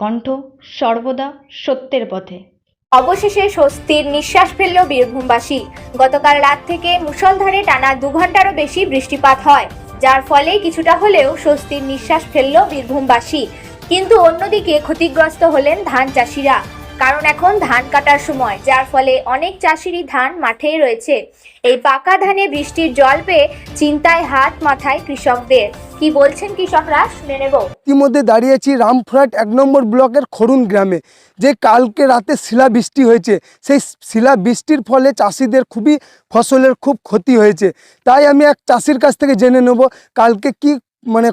কণ্ঠ, সর্বদা সত্যের পথে। অবশেষে স্বস্তির নিঃশ্বাস ফেলল বীরভূমবাসী। গতকাল রাত থেকে মুষলধারে টানা 2 ঘন্টারও বেশি বৃষ্টিপাত হয়, যার ফলে কিছুটা হলেও স্বস্তির নিঃশ্বাস ফেলল বীরভূমবাসী। কিন্তু অন্যদিকে ক্ষতিগ্রস্ত হলেন ধান চাষিরা, কারণ এখন ধান কাটার সময়, যার ফলে অনেক চাষিরই ধান মাঠেই রয়েছে। এই পাকা ধানে বৃষ্টির জল পেয়ে চিন্তায় হাত মাথায় কৃষকদের। কি বলছেন কৃষকরা শুনে নেব। ইতিমধ্যে দাঁড়িয়েছি রামপুরহাট 1 নম্বর ব্লকের খরুন গ্রামে। যে কালকে রাতে শিলাবৃষ্টি হয়েছে, সেই শিলাবৃষ্টির ফলে চাষিদের ফসলের খুব ক্ষতি হয়েছে। তাই আমি এক চাষির কাছ থেকে জেনে নেব কালকে কি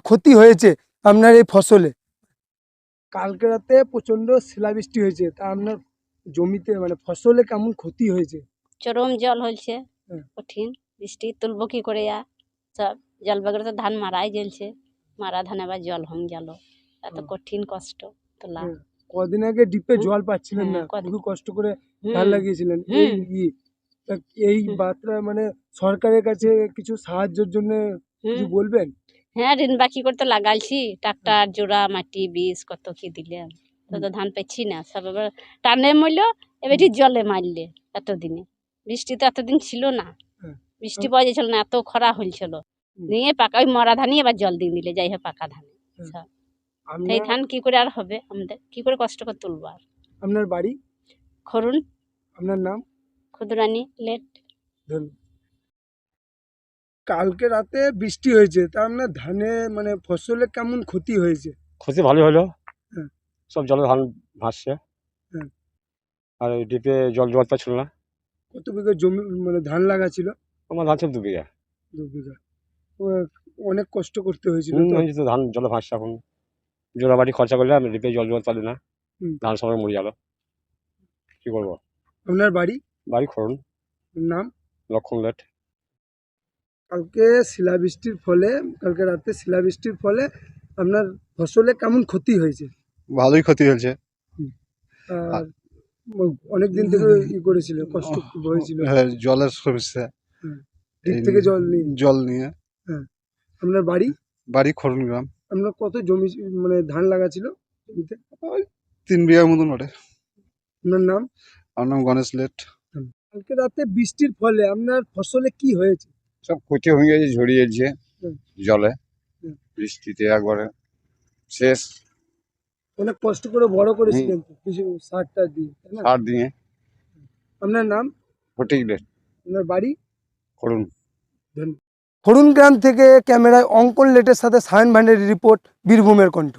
ক্ষতি হয়েছে আপনার এই ফসলে। কালকে রাতে প্রচন্ড শিলাবৃষ্টি হয়েছে, তা আপনার জমিতে ফসলে কেমন ক্ষতি হয়েছে? চরম জল হয়েছে, কঠিন বৃষ্টি তুলবো কি করে, সব জল বগরে তো ধান মারাই জ্বলছে, মারা ধান আবার জল হয়ে গেল, এত কঠিন কষ্ট তোলা। কদিন আগে ডিপে জল পাচ্ছিলেন না, খুবই কষ্ট করে ধান লাগিয়েছিলেন। এই বার্তা সরকারের কাছে কিছু সাহায্যের জন্য কিছু বলবেন? হ্যাঁ, ঋণ বাকি করতে লাগাইছি, ট্রাক্টর জোড়া মাটি বীজ কত কি দিলাম, তো ধান পেছি না, সব এবার টানে মরল, এবার জলে মারলে। এতদিনে বৃষ্টি তো এতদিন ছিল না, বৃষ্টি পাওয়া যাচ্ছিল না, এত খরা হয়েছিল, নিয়ে পাকা ওই মরা ধানই এবার জল দিয়ে দিলে, যাই হোক পাকা ধান। সেই ধান কি করে আর হবে, আমাদের কি করে কষ্ট করে তুলবো আর। আপনার বাড়ি? খরুন। আপনার নাম? ক্ষুদ্রানী লেট। কালকে রাতে বৃষ্টি হয়েছে, তা আপনার ধানে ফসলে কেমন ক্ষতি হয়েছে? ক্ষতি ভালোই হলো, সব জলে ধান ভাসছে, আর ওই ডিপে জল পাচ্ছিল না। কত বিঘা জমি ধান লাগা ছিল? আমার ধান ছিল 2 বিঘা। 2 বিঘা। অনেক কষ্ট করতে হয়েছিল তো ধান জলে ভাসছে, এখন জোড়া বাড়ি খরচা করলে আমি ডিপে জল পালি না, ধান সবাই মরে গেল, কি করবো। আপনার বাড়ি? বাড়ি খরুন। নাম? লক্ষণ লেট। কালকে রাতে শিলাবৃষ্টির ফলে আপনার ফসলে কেমন ক্ষতি হয়েছে? ভালোই ক্ষতি হয়েছে, আর অনেকদিন থেকে করেছিল, কষ্ট হয়েছিল। হ্যাঁ, জলের সমস্যা, ডিপ থেকে জল নিয়ে। হ্যাঁ। আপনার বাড়ি? বাড়ি খরুন গ্রাম। আপনার কত জমি ধান লাগা ছিল জমিতে? 3 বিঘার মতন ওঠে। আপনার নাম? আমার নাম গণেশ লেট। কালকে রাতে বৃষ্টির ফলে আপনার ফসলে কি হয়েছে? সব ক্ষতি হয়ে গেছে, ঝরিয়ে যাচ্ছে জলে, বৃষ্টিতে একবারে শেষ। অনেক কষ্ট করে বড় করেছিলেন কিছু সার দিয়ে, তাই না? সার দিয়ে। আপনার নাম? ফটিক লেট। আপনার বাড়ি? করুন। খরুন গ্রাম থেকে ক্যামেরায় অঙ্কন লেটের সাথে সায়ন ভান্ডারীর রিপোর্ট, বীরভূমের কণ্ঠ।